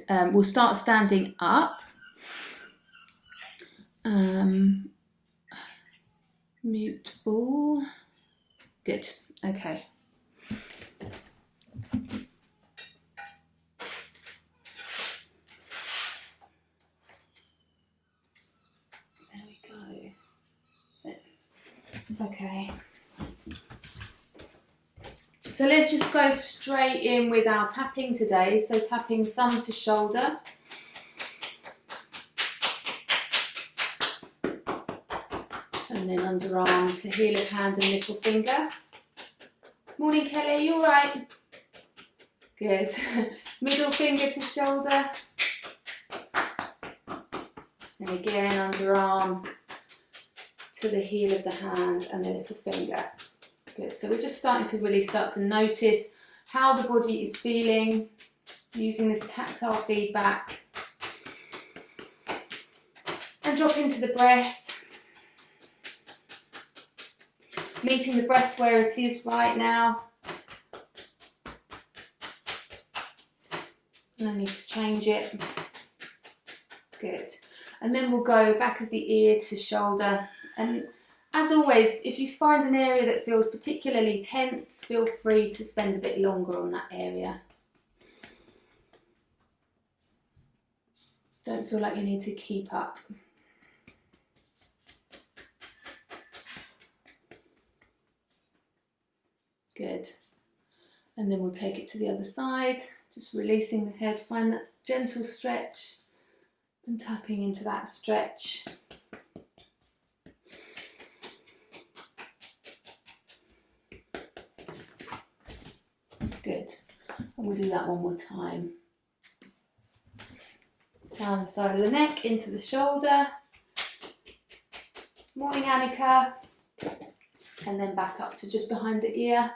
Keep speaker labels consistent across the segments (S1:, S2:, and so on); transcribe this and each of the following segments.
S1: We'll start standing up. Mute all. Good. Okay. There we go. Sit. Okay. So let's just go straight in with our tapping today. So tapping thumb to shoulder. And then underarm to heel of hand and little finger. Morning, Kelly, you all right? Good. Middle finger to shoulder. And again, underarm to the heel of the hand and the little finger. Good. So we're just starting to really start to notice how the body is feeling using this tactile feedback. And drop into the breath. Meeting the breath where it is right now. No need to change it. Good. And then we'll go back of the ear to shoulder. And as always, if you find an area that feels particularly tense, feel free to spend a bit longer on that area. Don't feel like you need to keep up. Good. And then we'll take it to the other side, just releasing the head. Find that gentle stretch and tapping into that stretch. Good. And we'll do that one more time. Down the side of the neck, into the shoulder. Morning, Annika. And then back up to just behind the ear.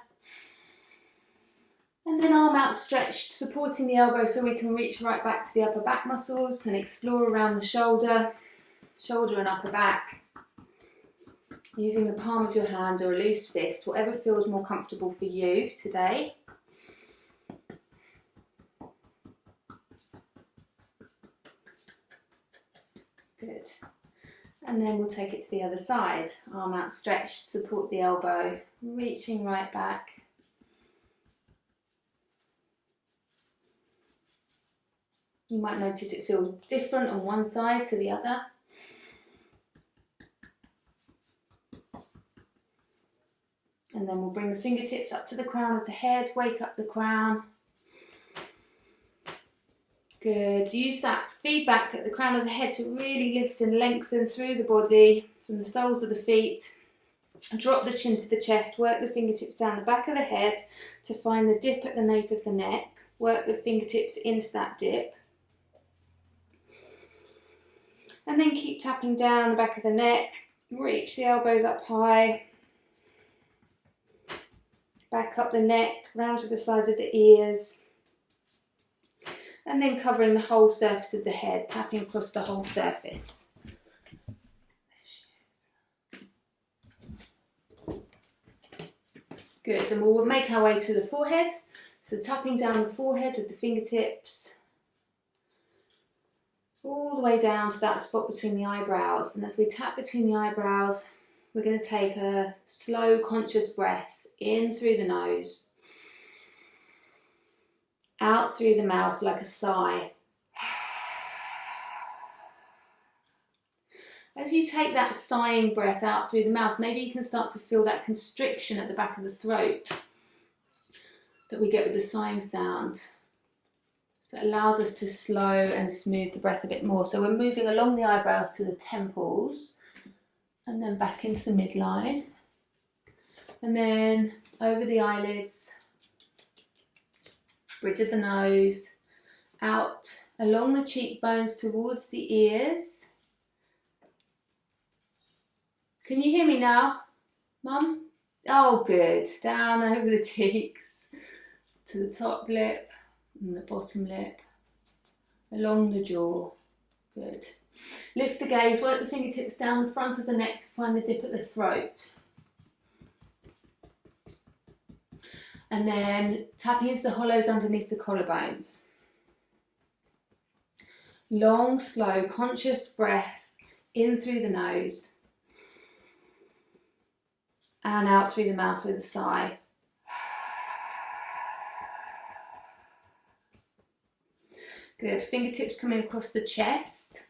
S1: And then arm outstretched, supporting the elbow so we can reach right back to the upper back muscles and explore around the shoulder and upper back. Using the palm of your hand or a loose fist, whatever feels more comfortable for you today. Good. And then we'll take it to the other side. Arm outstretched, support the elbow, reaching right back. You might notice it feels different on one side to the other. And then we'll bring the fingertips up to the crown of the head, wake up the crown. Good. Use that feedback at the crown of the head to really lift and lengthen through the body from the soles of the feet. Drop the chin to the chest, work the fingertips down the back of the head to find the dip at the nape of the neck. Work the fingertips into that dip. And then keep tapping down the back of the neck. Reach the elbows up high. Back up the neck, round to the sides of the ears. And then covering the whole surface of the head, tapping across the whole surface. Good, and we'll make our way to the forehead. So tapping down the forehead with the fingertips. All the way down to that spot between the eyebrows. And as we tap between the eyebrows, we're going to take a slow, conscious breath in through the nose. Out through the mouth like a sigh. As you take that sighing breath out through the mouth, maybe you can start to feel that constriction at the back of the throat that we get with the sighing sound. So it allows us to slow and smooth the breath a bit more. So we're moving along the eyebrows to the temples and then back into the midline. And then over the eyelids, bridge of the nose, out along the cheekbones towards the ears. Can you hear me now, Mum? Oh, good. Down over the cheeks to the top lip and the bottom lip, along the jaw. Good. Lift the gaze, work the fingertips down the front of the neck to find the dip at the throat. And then tapping into the hollows underneath the collarbones. Long, slow, conscious breath in through the nose and out through the mouth with a sigh. Good. Fingertips coming across the chest.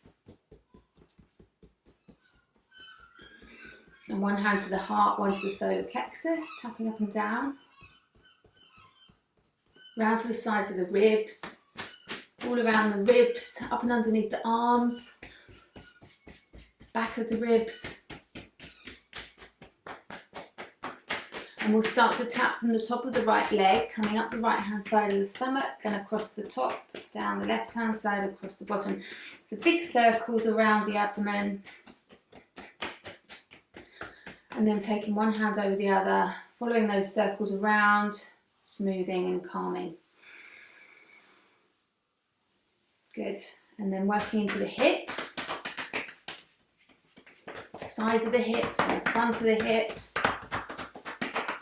S1: And one hand to the heart, one to the solar plexus, tapping up and down. Round to the sides of the ribs, all around the ribs, up and underneath the arms, back of the ribs. And we'll start to tap from the top of the right leg, coming up the right hand side of the stomach and across the top, down the left hand side, across the bottom. So big circles around the abdomen. And then taking one hand over the other, following those circles around, smoothing and calming. Good. And then working into the hips, sides of the hips, and the front of the hips,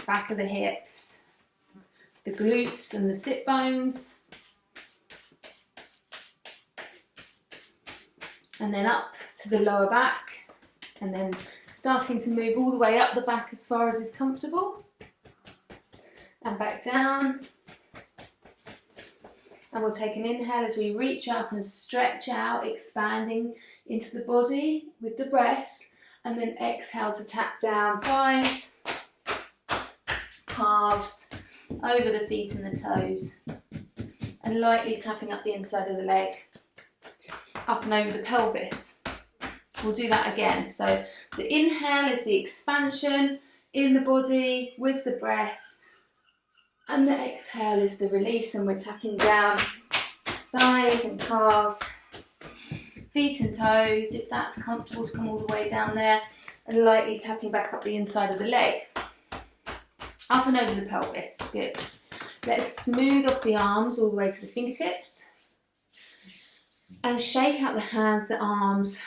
S1: back of the hips, the glutes and the sit bones. And then up to the lower back, and then starting to move all the way up the back as far as is comfortable. And back down. And we'll take an inhale as we reach up and stretch out, expanding into the body with the breath. And then exhale to tap down, thighs, calves, over the feet and the toes. And lightly tapping up the inside of the leg, up and over the pelvis. We'll do that again. So the inhale is the expansion in the body with the breath. And the exhale is the release, and we're tapping down thighs and calves, feet and toes, if that's comfortable to come all the way down there, and lightly tapping back up the inside of the leg. Up and over the pelvis. Good. Let's smooth off the arms all the way to the fingertips. And shake out the hands, the arms,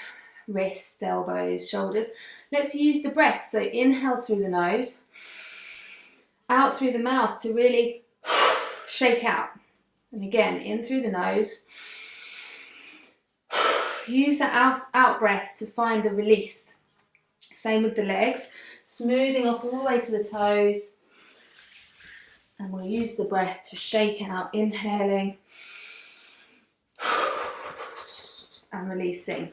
S1: wrists, elbows, shoulders. Let's use the breath. So inhale through the nose, out through the mouth to really shake out. And again, in through the nose. Use that out breath to find the release. Same with the legs. Smoothing off all the way to the toes. And we'll use the breath to shake out, inhaling and releasing.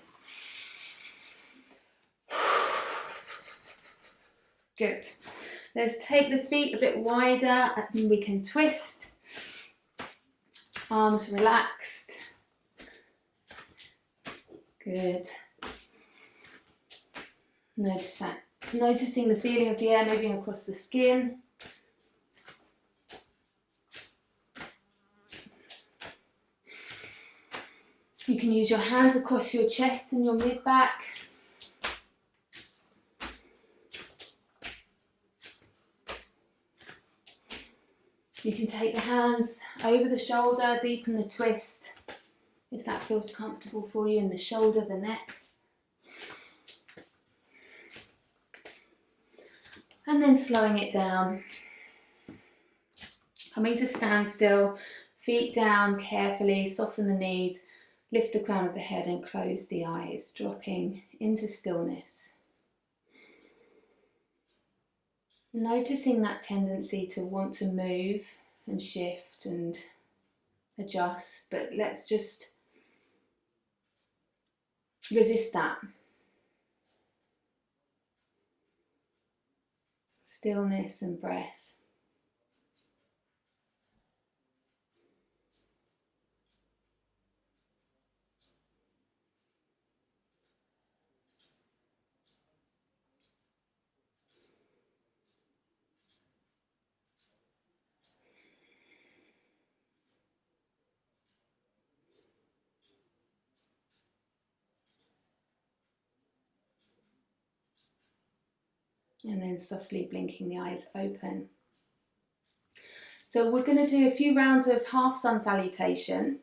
S1: Good. Let's take the feet a bit wider and we can twist. Arms relaxed. Good. Noticing the feeling of the air moving across the skin. You can use your hands across your chest and your mid-back. You can take the hands over the shoulder, deepen the twist, if that feels comfortable for you, in the shoulder, the neck. And then slowing it down. Coming to standstill, feet down carefully, soften the knees. Lift the crown of the head and close the eyes, dropping into stillness. Noticing that tendency to want to move and shift and adjust, but let's just resist that. Stillness and breath. And then softly blinking the eyes open. So we're going to do a few rounds of half sun salutation,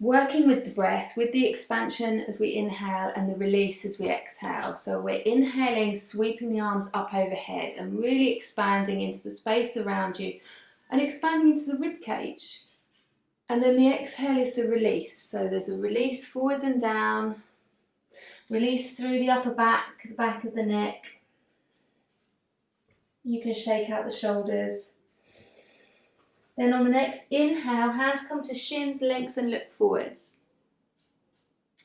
S1: working with the breath, with the expansion as we inhale and the release as we exhale. So we're inhaling, sweeping the arms up overhead and really expanding into the space around you and expanding into the rib cage. And then the exhale is the release. So there's a release forwards and down, release through the upper back, the back of the neck. You can shake out the shoulders. Then on the next inhale, hands come to shins, lengthen, look forwards.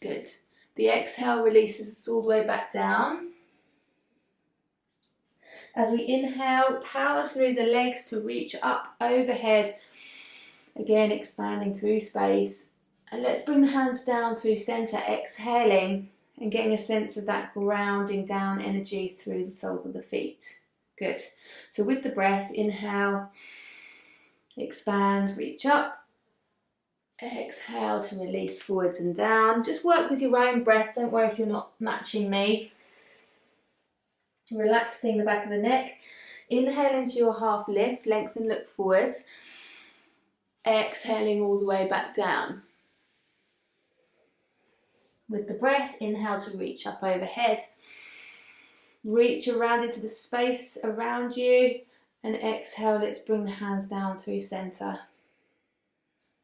S1: Good. The exhale releases us all the way back down. As we inhale, power through the legs to reach up overhead. Again, expanding through space. And let's bring the hands down through center, exhaling and getting a sense of that grounding down energy through the soles of the feet. Good. So with the breath, inhale, expand, reach up. Exhale to release forwards and down. Just work with your own breath. Don't worry if you're not matching me. Relaxing the back of the neck. Inhale into your half lift, lengthen, look forwards. Exhaling all the way back down. With the breath, inhale to reach up overhead. Reach around into the space around you. And exhale, let's bring the hands down through center.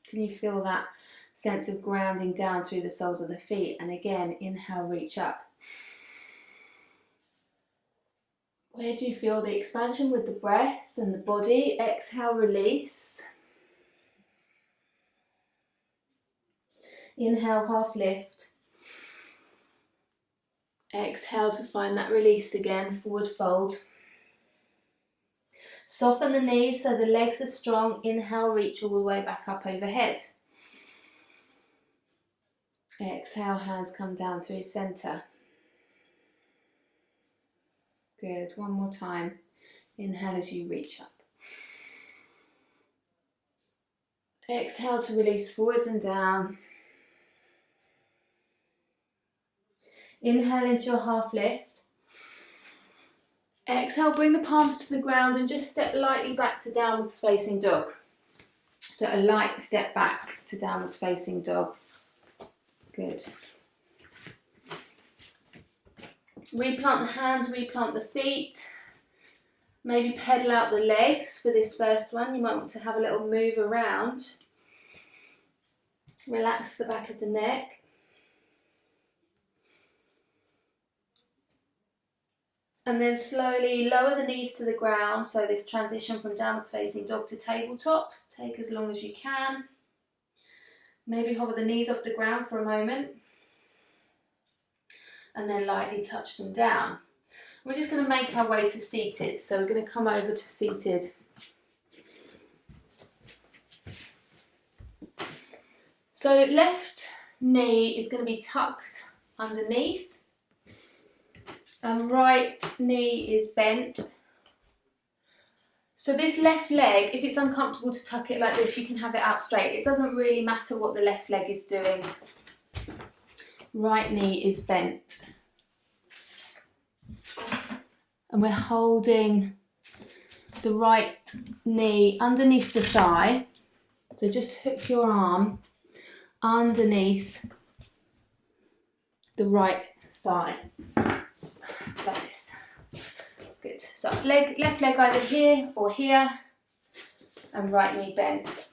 S1: Can you feel that sense of grounding down through the soles of the feet? And again, inhale, reach up. Where do you feel the expansion with the breath and the body? Exhale, release. Inhale, half lift. Exhale to find that release again, forward fold. Soften the knees so the legs are strong. Inhale, reach all the way back up overhead. Exhale, hands come down through center. Good, one more time. Inhale as you reach up. Exhale to release forwards and down. Inhale into your half lift. Exhale, bring the palms to the ground and just step lightly back to downwards facing dog. So a light step back to downwards facing dog. Good. Replant the hands, replant the feet. Maybe pedal out the legs for this first one. You might want to have a little move around. Relax the back of the neck. And then slowly lower the knees to the ground. So this transition from downwards facing dog to tabletops. Take as long as you can. Maybe hover the knees off the ground for a moment. And then lightly touch them down. We're just going to make our way to seated. So we're going to come over to seated. So left knee is going to be tucked underneath. And right knee is bent. So this left leg, if it's uncomfortable to tuck it like this, you can have it out straight. It doesn't really matter what the left leg is doing. Right knee is bent. And we're holding the right knee underneath the thigh. So just hook your arm underneath the right thigh. Like this. Good. So left leg either here or here, and right knee bent.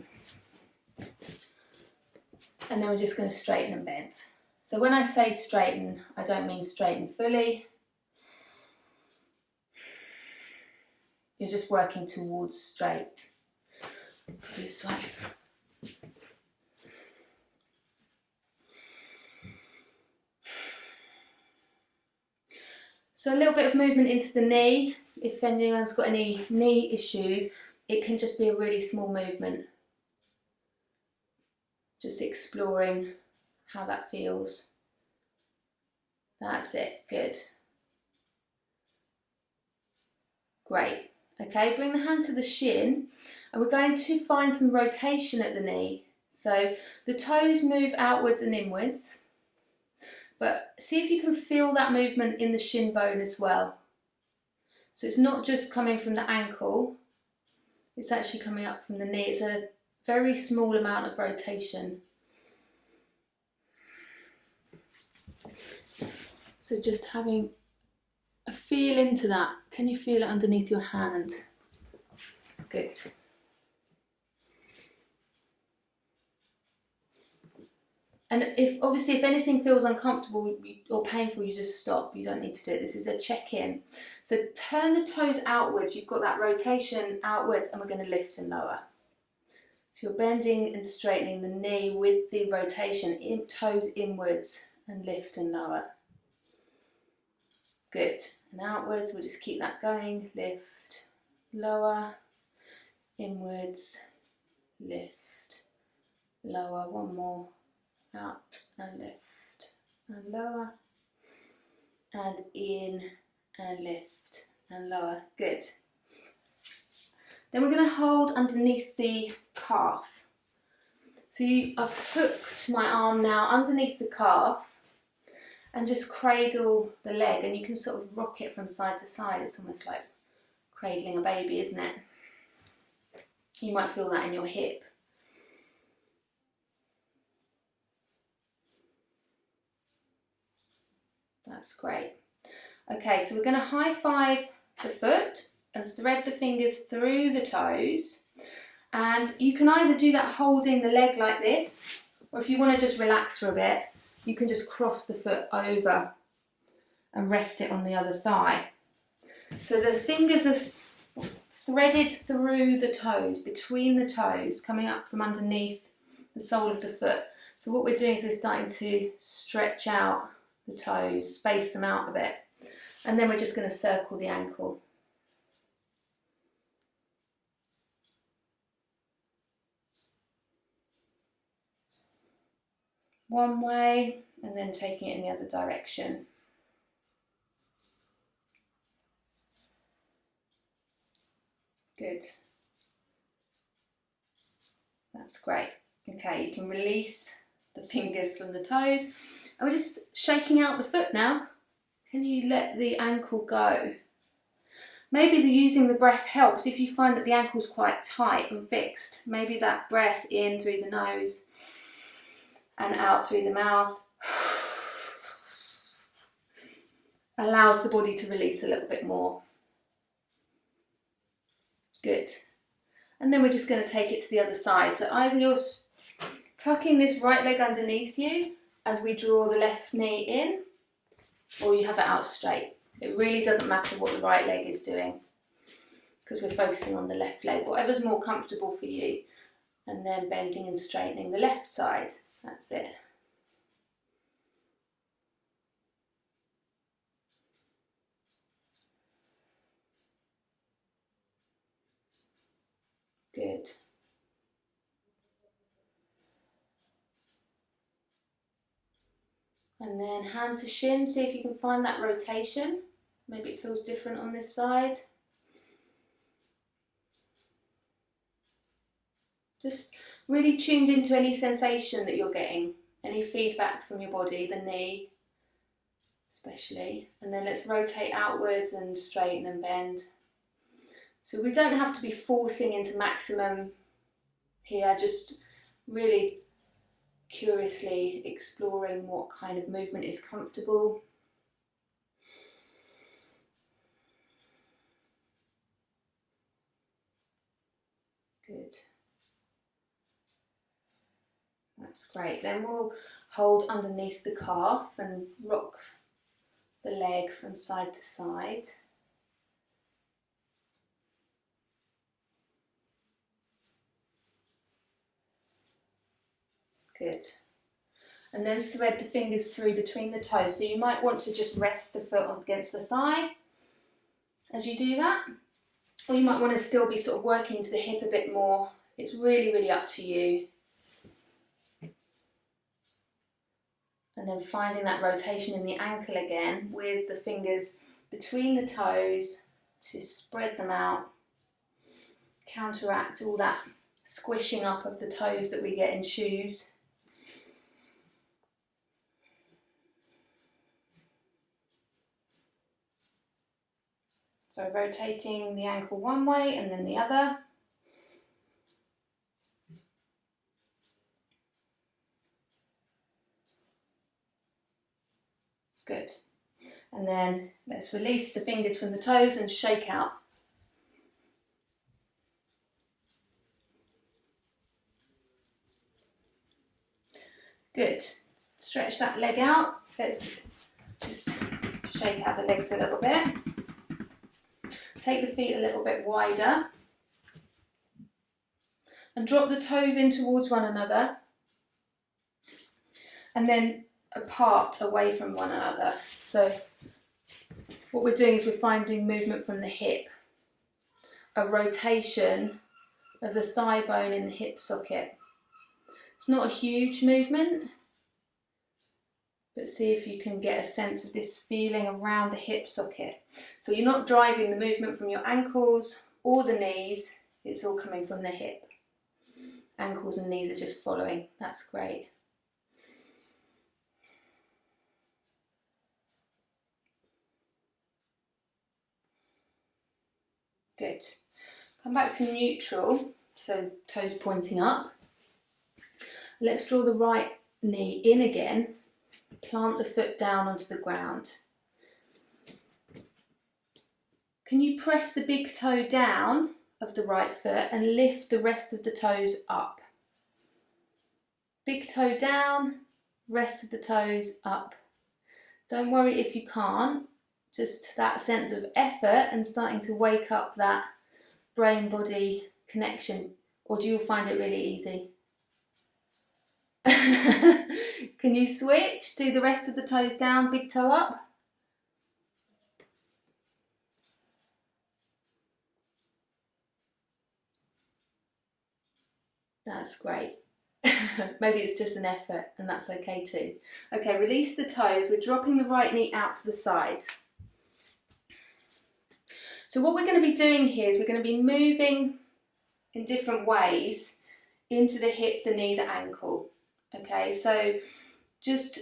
S1: And then we're just going to straighten and bend. So when I say straighten, I don't mean straighten fully. You're just working towards straight. This way. So a little bit of movement into the knee. If anyone's got any knee issues, it can just be a really small movement. Just exploring how that feels. That's it, good. Great. Okay, bring the hand to the shin and we're going to find some rotation at the knee. So the toes move outwards and inwards. But see if you can feel that movement in the shin bone as well. So it's not just coming from the ankle, it's actually coming up from the knee. It's a very small amount of rotation. So just having a feel into that. Can you feel it underneath your hand? Good. And if anything feels uncomfortable or painful, you just stop. You don't need to do it. This is a check-in. So turn the toes outwards. You've got that rotation outwards, and we're going to lift and lower. So you're bending and straightening the knee with the rotation, toes inwards, and lift and lower. Good. And outwards, we'll just keep that going. Lift, lower, inwards, lift, lower. One more. Out and lift and lower, and in and lift and lower. Good. Then we're going to hold underneath the calf. So I've hooked my arm now underneath the calf and just cradle the leg, and you can sort of rock it from side to side. It's almost like cradling a baby, isn't it? You might feel that in your hip. That's great. Okay, so we're going to high five the foot and thread the fingers through the toes. And you can either do that holding the leg like this, or if you want to just relax for a bit, you can just cross the foot over and rest it on the other thigh. So the fingers are threaded through the toes, between the toes, coming up from underneath the sole of the foot. So what we're doing is we're starting to stretch out the toes, space them out a bit, and then we're just going to circle the ankle. One way, and then taking it in the other direction. Good. That's great. Okay, you can release the fingers from the toes. And we're just shaking out the foot now. Can you let the ankle go? Maybe using the breath helps if you find that the ankle's quite tight and fixed. Maybe that breath in through the nose and out through the mouth allows the body to release a little bit more. Good. And then we're just going to take it to the other side. So either you're tucking this right leg underneath you as we draw the left knee in, or you have it out straight. It really doesn't matter what the right leg is doing because we're focusing on the left leg, whatever's more comfortable for you. And then bending and straightening the left side. That's it. Good. And then hand to shin, see if you can find that rotation. Maybe it feels different on this side. Just really tuned into any sensation that you're getting, any feedback from your body, the knee especially. And then let's rotate outwards and straighten and bend. So we don't have to be forcing into maximum here, just really curiously exploring what kind of movement is comfortable. Good. That's great. Then we'll hold underneath the calf and rock the leg from side to side. Good. And then thread the fingers through between the toes. So you might want to just rest the foot against the thigh as you do that. Or you might want to still be sort of working into the hip a bit more. It's really, really up to you. And then finding that rotation in the ankle again with the fingers between the toes to spread them out. Counteract all that squishing up of the toes that we get in shoes. So rotating the ankle one way and then the other. Good. And then let's release the fingers from the toes and shake out. Good. Stretch that leg out. Let's just shake out the legs a little bit. Take the feet a little bit wider. And drop the toes in towards one another. And then apart, away from one another. So what we're doing is we're finding movement from the hip. A rotation of the thigh bone in the hip socket. It's not a huge movement, but see if you can get a sense of this feeling around the hip socket. So you're not driving the movement from your ankles or the knees, it's all coming from the hip. Ankles and knees are just following, that's great. Good. Come back to neutral, so toes pointing up. Let's draw the right knee in again. Plant the foot down onto the ground. Can you press the big toe down of the right foot and lift the rest of the toes up? Big toe down, rest of the toes up. Don't worry if you can't, just that sense of effort and starting to wake up that brain-body connection, or do you find it really easy? Can you switch? Do the rest of the toes down, big toe up. That's great. Maybe it's just an effort and that's okay too. Okay, release the toes. We're dropping the right knee out to the side. So what we're going to be doing here is we're going to be moving in different ways into the hip, the knee, the ankle. Okay, so just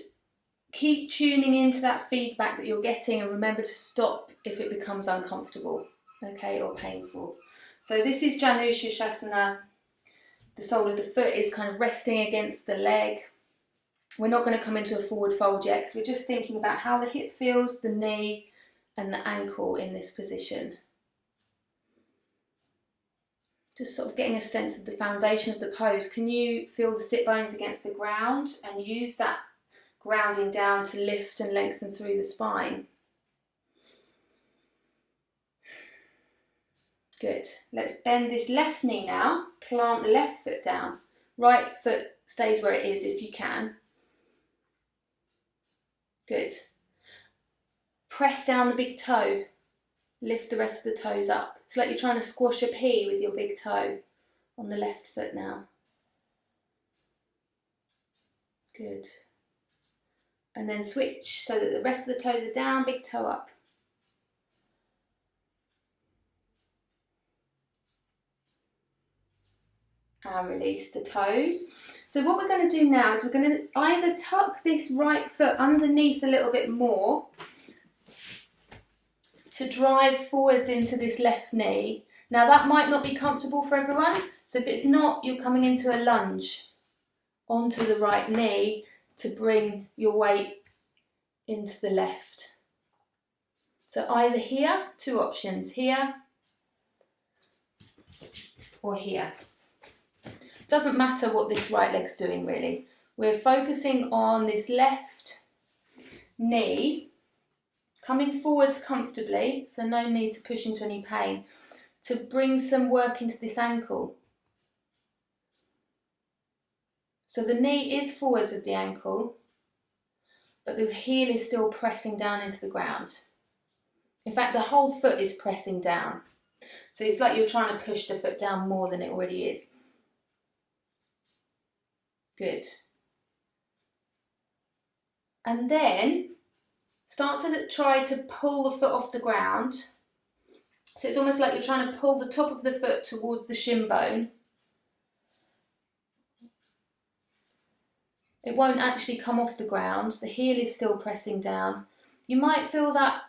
S1: keep tuning into that feedback that you're getting and remember to stop if it becomes uncomfortable, okay, or painful. So this is Janu Sirsasana. The sole of the foot is kind of resting against the leg. We're not going to come into a forward fold yet because we're just thinking about how the hip feels, the knee and the ankle in this position. Just sort of getting a sense of the foundation of the pose. Can you feel the sit bones against the ground and use that grounding down to lift and lengthen through the spine? Good. Let's bend this left knee now. Plant the left foot down. Right foot stays where it is if you can. Good. Press down the big toe. Lift the rest of the toes up. It's like you're trying to squash a pea with your big toe on the left foot now. Good. And then switch so that the rest of the toes are down, big toe up. And release the toes. So what we're going to do now is we're going to either tuck this right foot underneath a little bit more to drive forwards into this left knee. Now that might not be comfortable for everyone, so if it's not, you're coming into a lunge onto the right knee to bring your weight into the left. So either here, two options, here or here. Doesn't matter what this right leg's doing really. We're focusing on this left knee coming forwards comfortably, so no need to push into any pain, to bring some work into this ankle. So the knee is forwards of the ankle, but the heel is still pressing down into the ground. In fact, the whole foot is pressing down. So it's like you're trying to push the foot down more than it already is. Good. And then start to try to pull the foot off the ground. So it's almost like you're trying to pull the top of the foot towards the shin bone. It won't actually come off the ground. The heel is still pressing down. You might feel that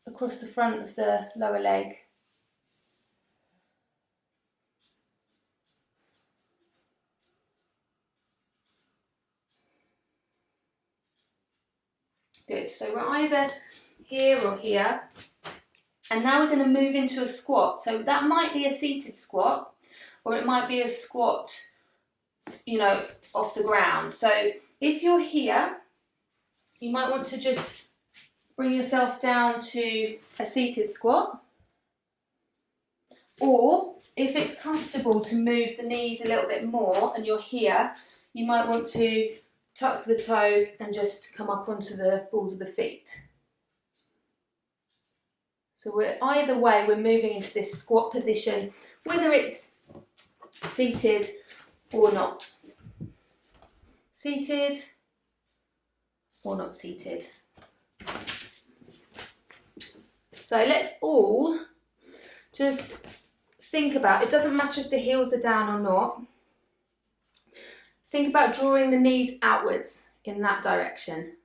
S1: across the front of the lower leg. Good, so we're either here or here. And now we're going to move into a squat. So that might be a seated squat, or it might be a squat, you know, off the ground. So If you're here, you might want to just bring yourself down to a seated squat, or if it's comfortable to move the knees a little bit more and you're here, you might want to tuck the toe and just come up onto the balls of the feet. So either way, we're moving into this squat position, whether it's seated or not. Seated or not seated. So let's all just think about, it doesn't matter if the heels are down or not. Think about drawing the knees outwards in that direction.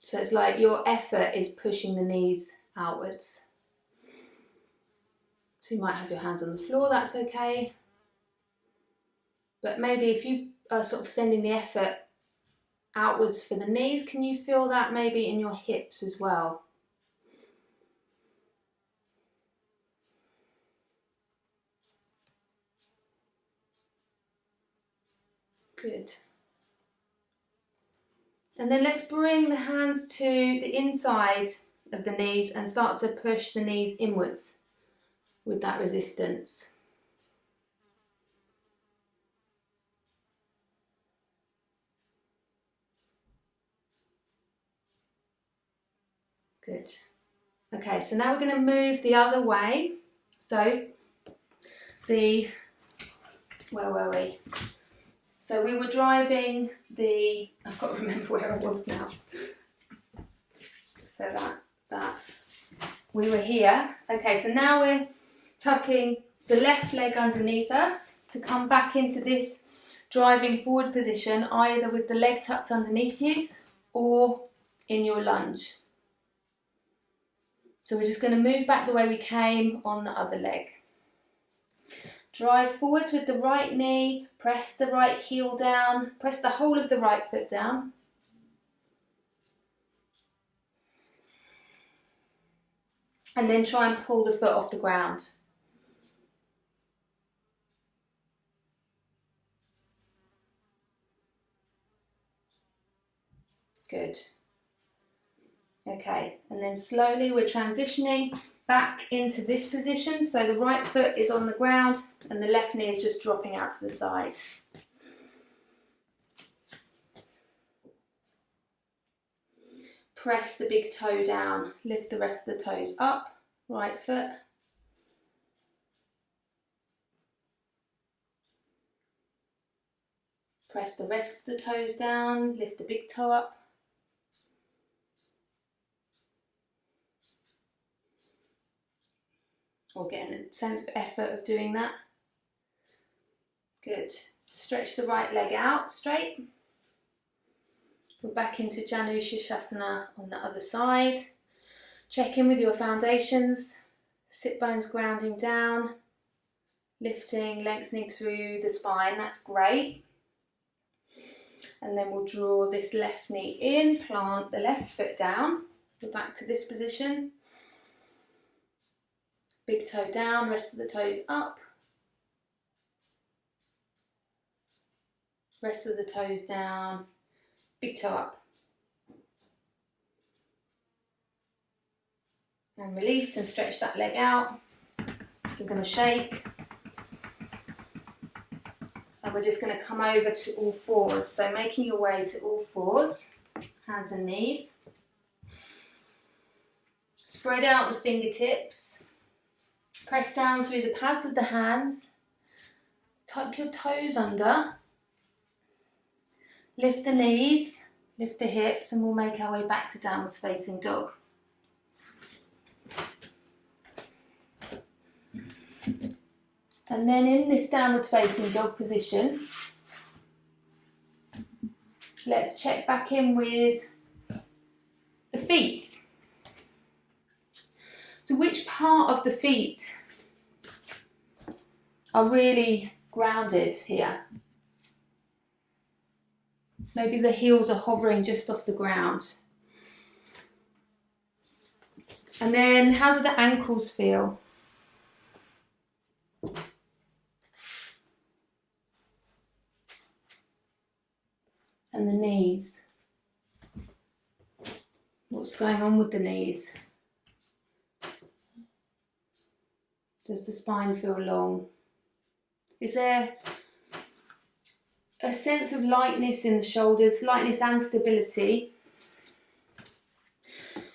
S1: So it's like your effort is pushing the knees outwards. So you might have your hands on the floor, that's okay. But maybe if you are sort of sending the effort outwards for the knees, can you feel that maybe in your hips as well? Good. And then let's bring the hands to the inside of the knees and start to push the knees inwards with that resistance. Good. Okay, so now we're going to move the other way. So where were we? So we were driving I've got to remember where I was now. So that we were here. Okay, so now we're tucking the left leg underneath us to come back into this driving forward position, either with the leg tucked underneath you or in your lunge. So we're just going to move back the way we came on the other leg. Drive forwards with the right knee, press the right heel down, press the whole of the right foot down. And then try and pull the foot off the ground. Good. Okay, and then slowly we're transitioning back into this position. So the right foot is on the ground and the left knee is just dropping out to the side. Press the big toe down, lift the rest of the toes up, right foot. Press the rest of the toes down, lift the big toe up. Or getting a sense of effort of doing that. Good. Stretch the right leg out straight. We're back into Janu Shirshasana on the other side. Check in with your foundations. Sit bones grounding down. Lifting, lengthening through the spine. That's great. And then we'll draw this left knee in, plant the left foot down. We're back to this position. Big toe down, rest of the toes up. Rest of the toes down, big toe up. And release and stretch that leg out. Give them a shake. And we're just going to come over to all fours. So making your way to all fours, hands and knees. Spread out the fingertips. Press down through the pads of the hands. Tuck your toes under. Lift the knees, lift the hips, and we'll make our way back to downwards facing dog. And then in this downwards facing dog position, let's check back in with the feet. So which part of the feet are really grounded here? Maybe the heels are hovering just off the ground. And then how do the ankles feel? and the knees. What's going on with the knees? Does the spine feel long? Is there a sense of lightness in the shoulders, lightness and stability?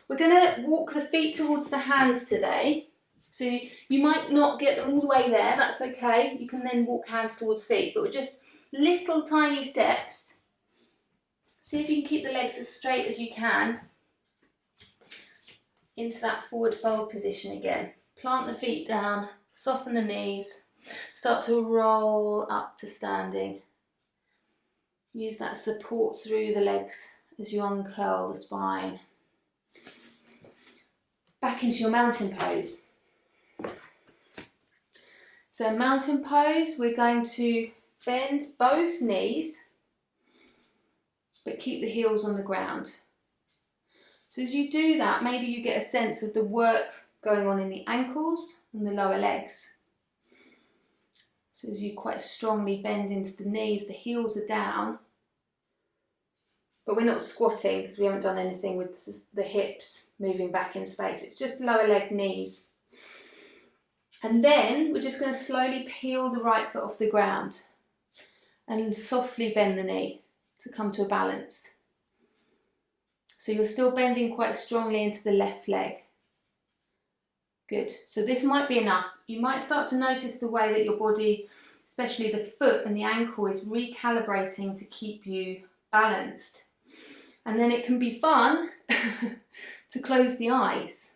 S1: We're going to walk the feet towards the hands today. So you might not get all the way there, that's okay. You can then walk hands towards feet, but we're just little tiny steps. See if you can keep the legs as straight as you can into that forward fold position again. Plant the feet down, soften the knees, start to roll up to standing. Use that support through the legs as you uncurl the spine. Back into your mountain pose. So mountain pose, we're going to bend both knees, but keep the heels on the ground. So as you do that, maybe you get a sense of the work going on in the ankles and the lower legs. So as you quite strongly bend into the knees, the heels are down, but we're not squatting because we haven't done anything with the hips moving back in space. It's just lower leg, knees. And then we're just going to slowly peel the right foot off the ground and softly bend the knee to come to a balance. So you're still bending quite strongly into the left leg. Good. So this might be enough. You might start to notice the way that your body, especially the foot and the ankle, is recalibrating to keep you balanced. And then it can be fun to close the eyes.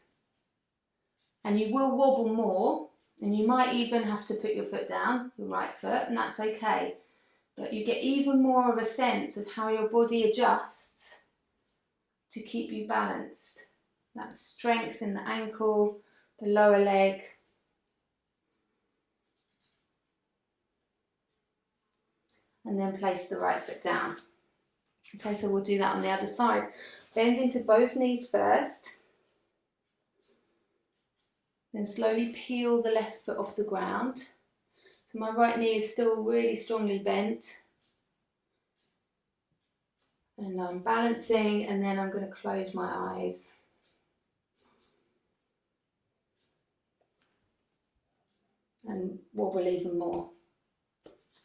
S1: And you will wobble more, and you might even have to put your foot down, your right foot, and that's okay. But you get even more of a sense of how your body adjusts to keep you balanced. That strength in the ankle, the lower leg. And then place the right foot down. Okay, so we'll do that on the other side. Bend into both knees first. Then slowly peel the left foot off the ground. So my right knee is still really strongly bent. And I'm balancing, and then I'm going to close my eyes. And wobble even more.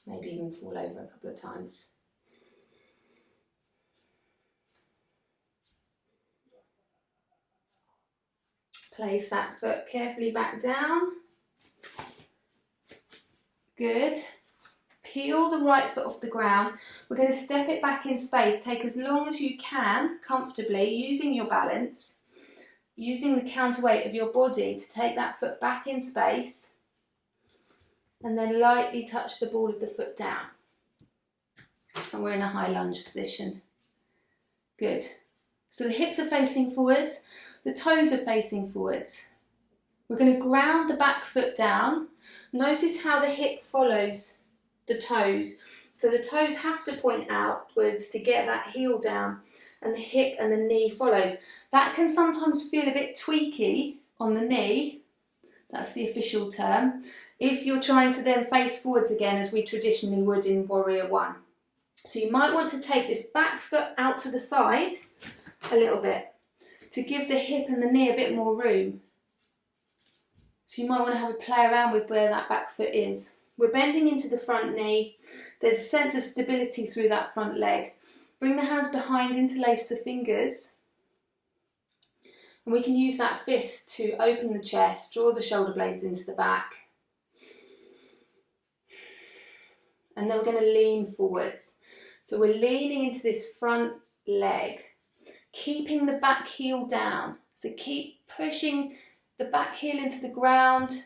S1: Maybe even fall over a couple of times. Place that foot carefully back down. Good. Peel the right foot off the ground. We're going to step it back in space. Take as long as you can, comfortably, using your balance, using the counterweight of your body to take that foot back in space, and then lightly touch the ball of the foot down. And we're in a high lunge position. Good. So the hips are facing forwards. The toes are facing forwards. We're going to ground the back foot down. Notice how the hip follows the toes. So the toes have to point outwards to get that heel down, and the hip and the knee follows. That can sometimes feel a bit tweaky on the knee. That's the official term. If you're trying to then face forwards again, as we traditionally would in Warrior One. So you might want to take this back foot out to the side a little bit, to give the hip and the knee a bit more room. So you might want to have a play around with where that back foot is. We're bending into the front knee. There's a sense of stability through that front leg. Bring the hands behind, interlace the fingers. And we can use that fist to open the chest, draw the shoulder blades into the back. And then we're going to lean forwards. So we're leaning into this front leg, keeping the back heel down. So keep pushing the back heel into the ground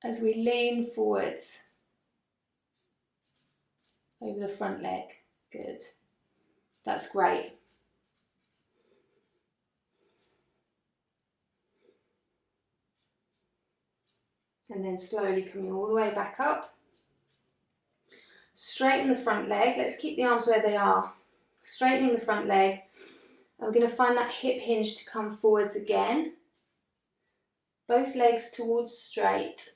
S1: as we lean forwards over the front leg. Good. That's great. And then slowly coming all the way back up. Straighten the front leg. Let's keep the arms where they are. Straightening the front leg. And we're going to find that hip hinge to come forwards again. Both legs towards straight.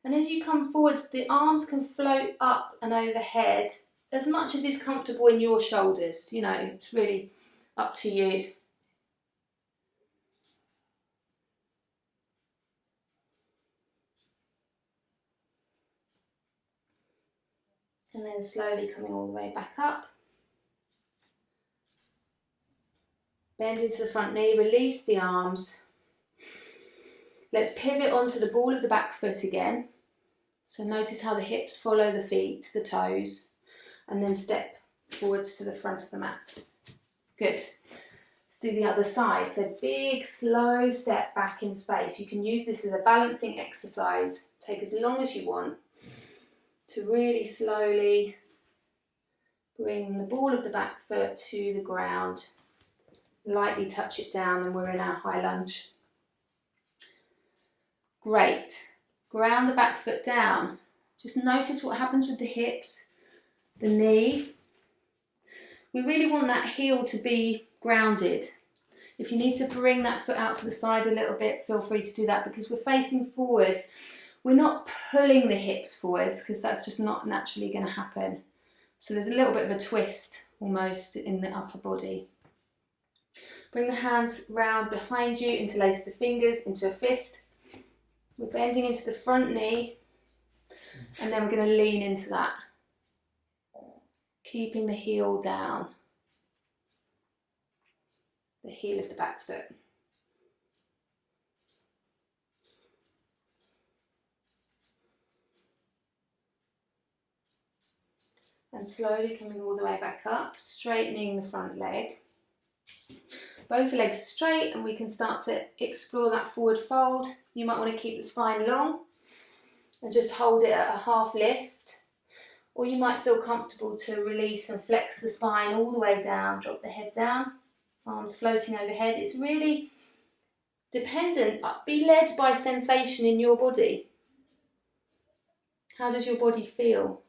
S1: And as you come forwards, the arms can float up and overhead as much as is comfortable in your shoulders. You know, it's really up to you. And then slowly coming all the way back up. Bend into the front knee, release the arms. Let's pivot onto the ball of the back foot again. So notice how the hips follow the feet, the toes, and then step forwards to the front of the mat. Good. Let's do the other side. So big, slow step back in space. You can use this as a balancing exercise. Take as long as you want to really slowly bring the ball of the back foot to the ground. Lightly touch it down and we're in our high lunge. Great. Ground the back foot down. Just notice what happens with the hips, the knee. We really want that heel to be grounded. If you need to bring that foot out to the side a little bit, feel free to do that, because we're facing forwards. We're not pulling the hips forwards because that's just not naturally going to happen. So there's a little bit of a twist almost in the upper body. Bring the hands round behind you, interlace the fingers into a fist. We're bending into the front knee and then we're going to lean into that, keeping the heel down, the heel of the back foot. And slowly coming all the way back up, straightening the front leg. Both legs straight, and we can start to explore that forward fold. You might want to keep the spine long and just hold it at a half lift. Or you might feel comfortable to release and flex the spine all the way down, drop the head down, arms floating overhead. It's really dependent, be led by sensation in your body. How does your body feel?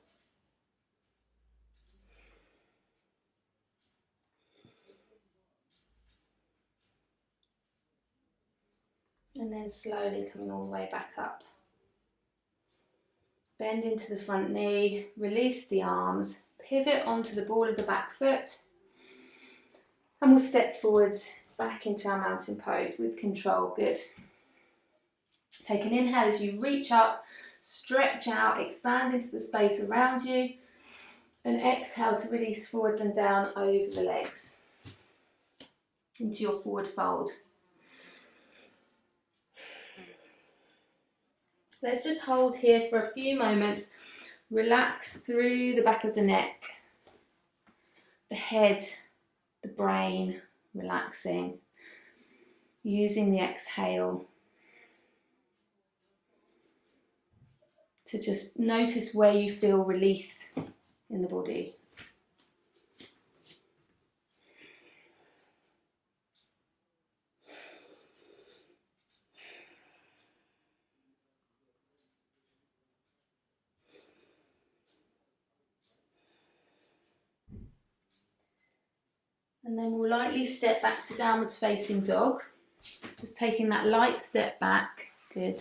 S1: And then slowly coming all the way back up. Bend into the front knee, release the arms, pivot onto the ball of the back foot, and we'll step forwards back into our mountain pose with control. Good. Take an inhale as you reach up, stretch out, expand into the space around you, and exhale to release forwards and down over the legs into your forward fold. Let's just hold here for a few moments. Relax through the back of the neck, the head, the brain, relaxing, using the exhale to just notice where you feel release in the body. And then we'll lightly step back to downwards facing dog. Just taking that light step back. Good.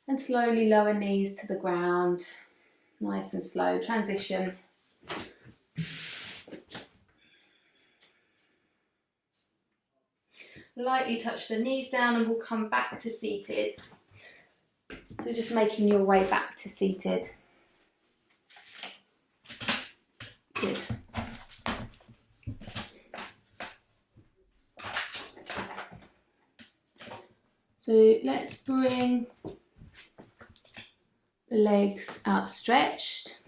S1: And slowly lower knees to the ground. Nice and slow. Transition. Lightly touch the knees down and we'll come back to seated. So just making your way back to seated. Good. So let's bring the legs outstretched.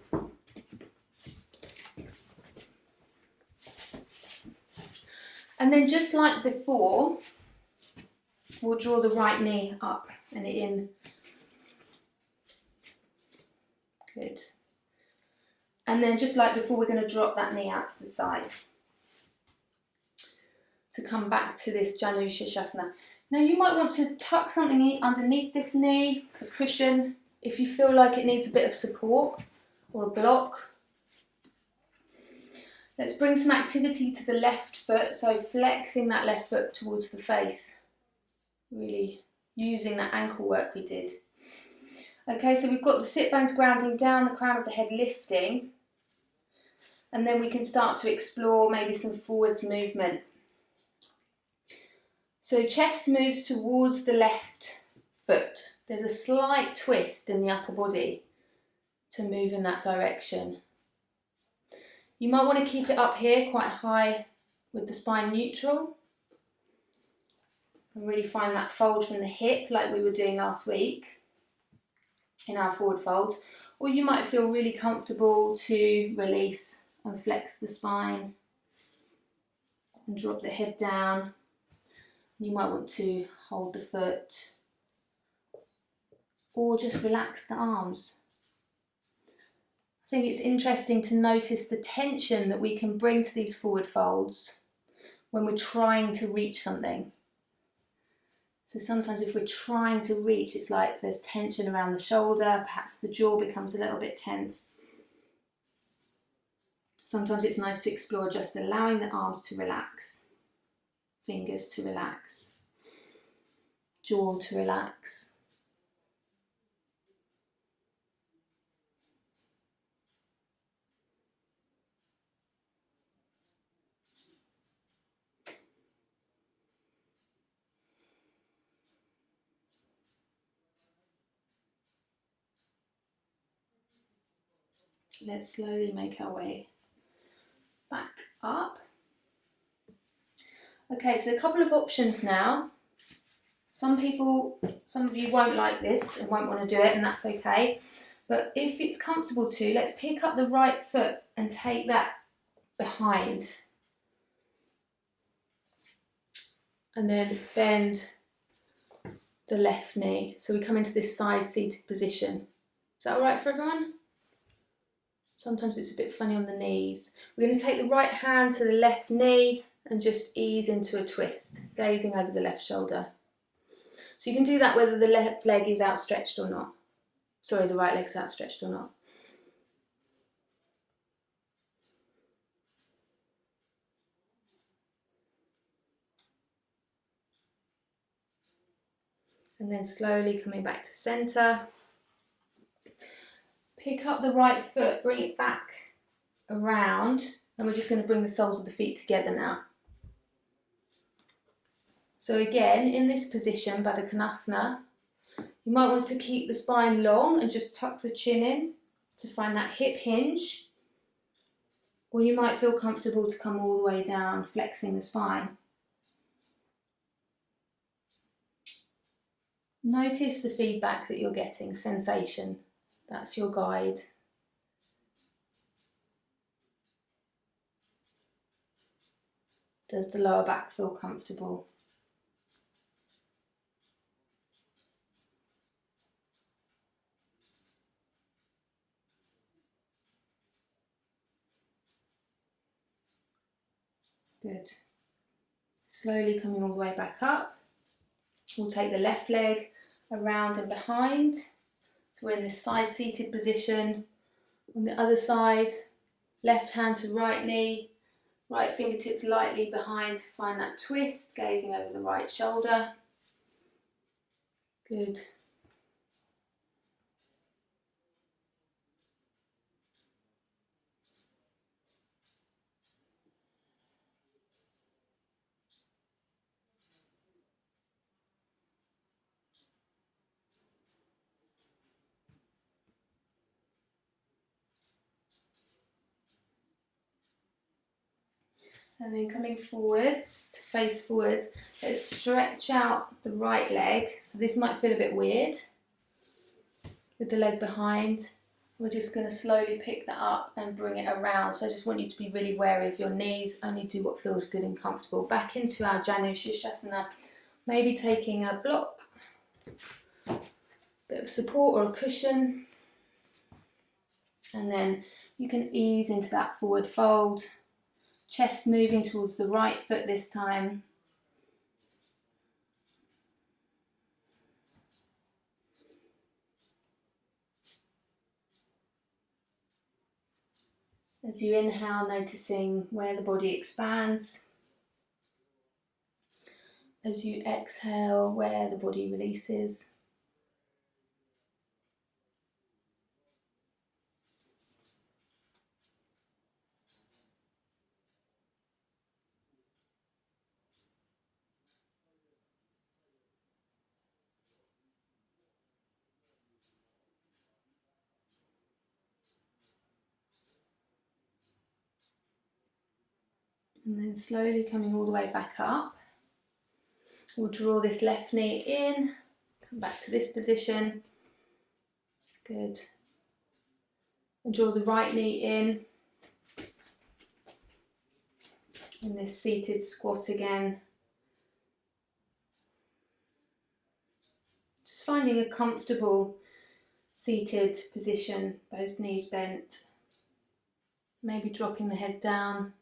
S1: And then just like before, we'll draw the right knee up and in. Good. And then just like before, we're going to drop that knee out to the side to come back to this Janu Sirsasana. Now you might want to tuck something underneath this knee, a cushion, if you feel like it needs a bit of support or a block. Let's bring some activity to the left foot, so flexing that left foot towards the face. Really using that ankle work we did. Okay, so we've got the sit bones grounding down, the crown of the head lifting, and then we can start to explore maybe some forwards movement. So chest moves towards the left foot. There's a slight twist in the upper body to move in that direction. You might want to keep it up here quite high with the spine neutral. And really find that fold from the hip like we were doing last week in our forward fold. Or you might feel really comfortable to release and flex the spine and drop the head down. You might want to hold the foot or just relax the arms. I think it's interesting to notice the tension that we can bring to these forward folds when we're trying to reach something. So sometimes if we're trying to reach, it's like there's tension around the shoulder, perhaps the jaw becomes a little bit tense. Sometimes it's nice to explore just allowing the arms to relax, fingers to relax, jaw to relax. Let's slowly make our way back up. Okay, so a couple of options now. Some of you won't like this and won't want to do it, and that's okay. But if it's comfortable to, let's pick up the right foot and take that behind. And then bend the left knee. So we come into this side seated position. Is that all right for everyone? Sometimes it's a bit funny on the knees. We're going to take the right hand to the left knee and just ease into a twist, gazing over the left shoulder. So you can do that whether the left leg is outstretched or not. Sorry, the right leg's outstretched or not. And then slowly coming back to centre. Pick up the right foot, bring it back around, and we're just going to bring the soles of the feet together now. So again, in this position, Baddha Konasana, you might want to keep the spine long and just tuck the chin in to find that hip hinge. Or you might feel comfortable to come all the way down, flexing the spine. Notice the feedback that you're getting, sensation. That's your guide. Does the lower back feel comfortable? Good. Slowly coming all the way back up. We'll take the left leg around and behind. So we're in this side seated position. On the other side, left hand to right knee, right fingertips lightly behind to find that twist, gazing over the right shoulder. Good. And then coming forwards, to face forwards, let's stretch out the right leg. So this might feel a bit weird with the leg behind. We're just going to slowly pick that up and bring it around. So I just want you to be really wary of your knees. Only do what feels good and comfortable. Back into our Janu Sirsasana. Maybe taking a block, bit of support or a cushion. And then you can ease into that forward fold. Chest moving towards the right foot this time. As you inhale, noticing where the body expands. as you exhale where the body releases. And then slowly coming all the way back up. We'll draw this left knee in, come back to this position. Good. And draw the right knee in this seated squat again. Just finding a comfortable seated position, both knees bent. Maybe dropping the head down.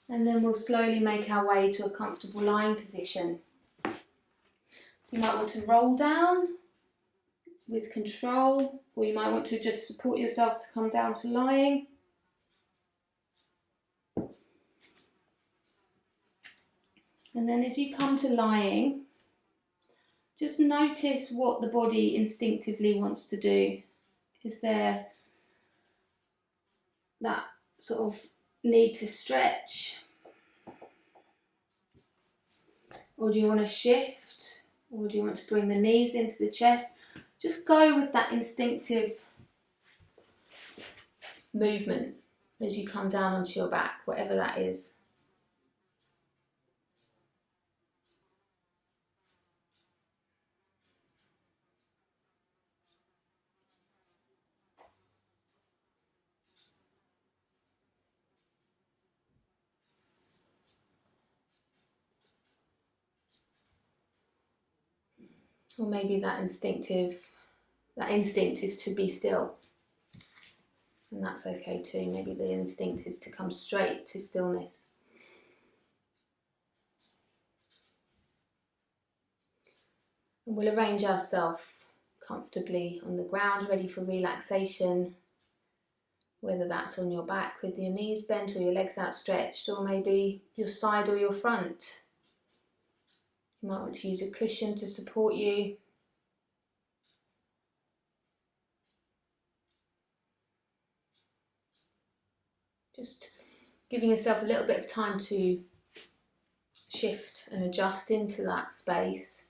S1: And then we'll slowly make our way to a comfortable lying position. So you might want to roll down with control, or you might want to just support yourself to come down to lying. And then as you come to lying, just notice what the body instinctively wants to do. Is there that sort of need to stretch? Or do you want to shift? Or do you want to bring the knees into the chest? Just go with that instinctive movement as you come down onto your back, whatever that is. Or maybe that instinct is to be still. And that's okay too. Maybe the instinct is to come straight to stillness. And we'll arrange ourselves comfortably on the ground, ready for relaxation. Whether that's on your back with your knees bent or your legs outstretched, or maybe your side or your front. You might want to use a cushion to support you. Just giving yourself a little bit of time to shift and adjust into that space.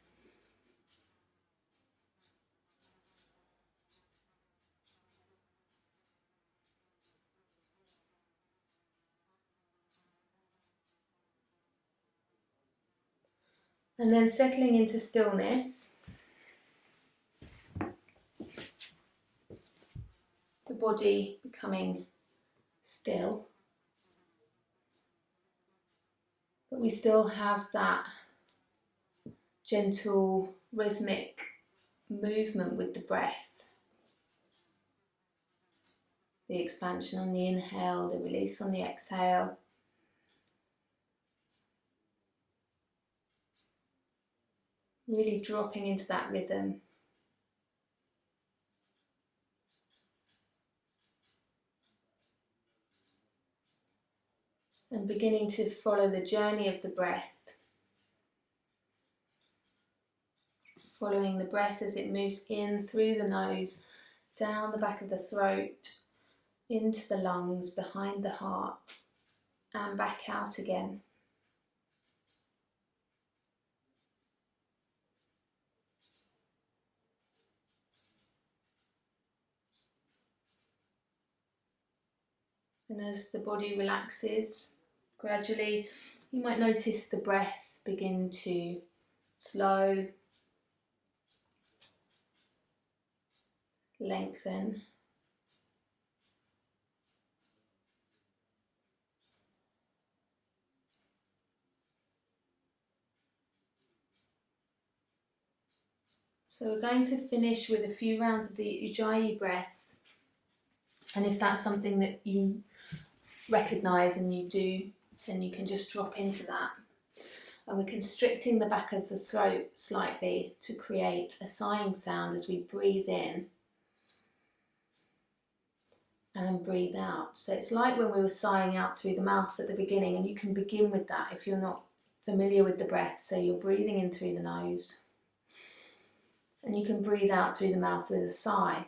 S1: And then settling into stillness. The body becoming still. But we still have that gentle, rhythmic movement with the breath. The expansion on the inhale, the release on the exhale. Really dropping into that rhythm. And beginning to follow the journey of the breath. Following the breath as it moves in through the nose, down the back of the throat, into the lungs, behind the heart, and back out again. And as the body relaxes, gradually you might notice the breath begin to slow, lengthen. So we're going to finish with a few rounds of the Ujjayi breath. And if that's something that you recognise and you do, then you can just drop into that. And we're constricting the back of the throat slightly to create a sighing sound as we breathe in and breathe out. So it's like when we were sighing out through the mouth at the beginning, and you can begin with that if you're not familiar with the breath. So you're breathing in through the nose, and you can breathe out through the mouth with a sigh.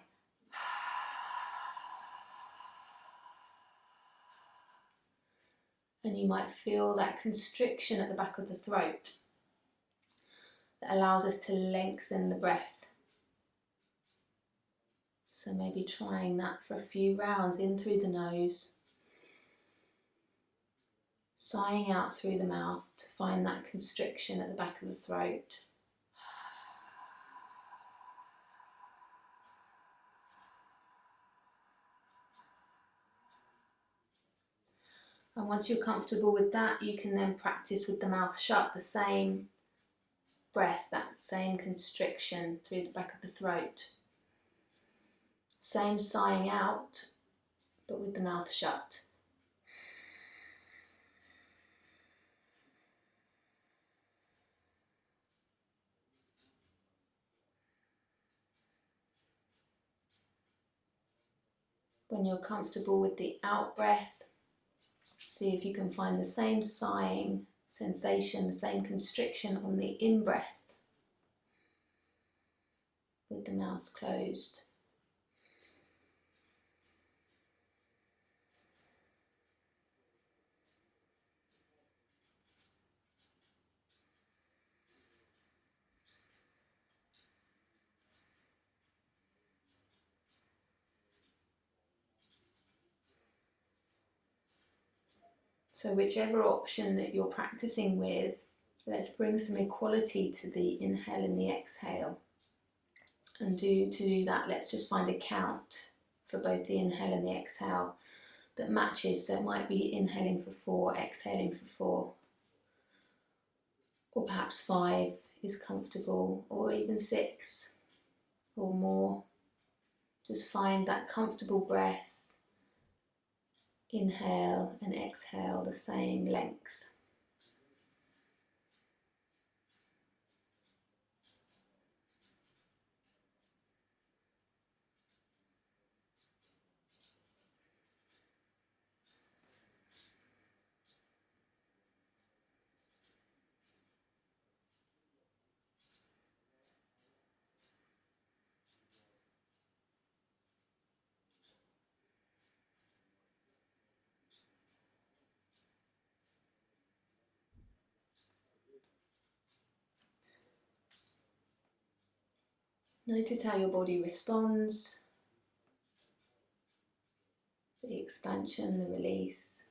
S1: And you might feel that constriction at the back of the throat that allows us to lengthen the breath. So maybe trying that for a few rounds, in through the nose, sighing out through the mouth to find that constriction at the back of the throat. And once you're comfortable with that, you can then practice with the mouth shut, the same breath, that same constriction through the back of the throat. Same sighing out, but with the mouth shut. When you're comfortable with the out breath, see if you can find the same sighing sensation, the same constriction on the in breath with the mouth closed. So whichever option that you're practicing with, let's bring some equality to the inhale and the exhale. And to do that, let's just find a count for both the inhale and the exhale that matches. So it might be inhaling for 4, exhaling for 4. Or perhaps 5 is comfortable, or even 6 or more. Just find that comfortable breath. Inhale and exhale the same length. Notice how your body responds, the expansion, the release.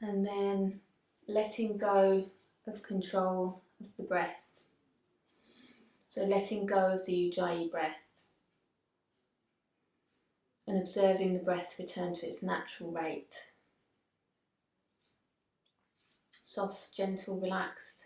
S1: And then letting go of control of the breath. So letting go of the Ujjayi breath and observing the breath return to its natural rate. Soft, gentle, relaxed.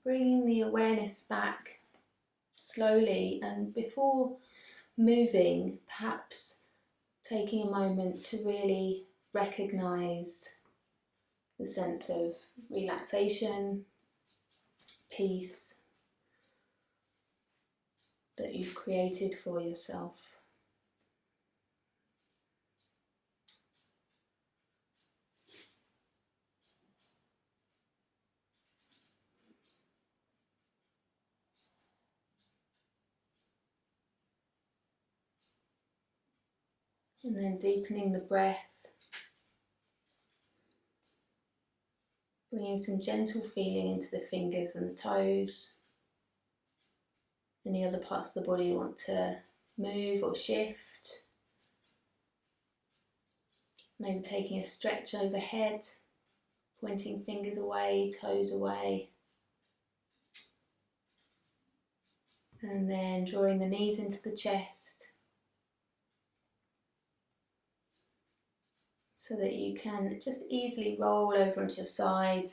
S1: bringing the awareness back slowly, and before moving, perhaps taking a moment to really recognise the sense of relaxation, peace that you've created for yourself. And then deepening the breath, bringing some gentle feeling into the fingers and the toes. Any other parts of the body you want to move or shift. Maybe taking a stretch overhead, pointing fingers away, toes away. And then drawing the knees into the chest so that you can just easily roll over onto your side.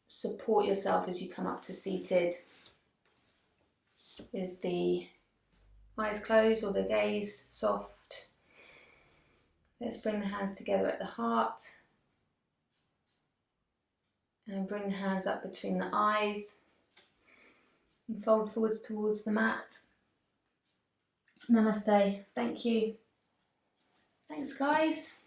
S1: Support yourself as you come up to seated with the eyes closed or the gaze soft. Let's bring the hands together at the heart and bring the hands up between the eyes and fold forwards towards the mat. Namaste. Thank you. Thanks, guys.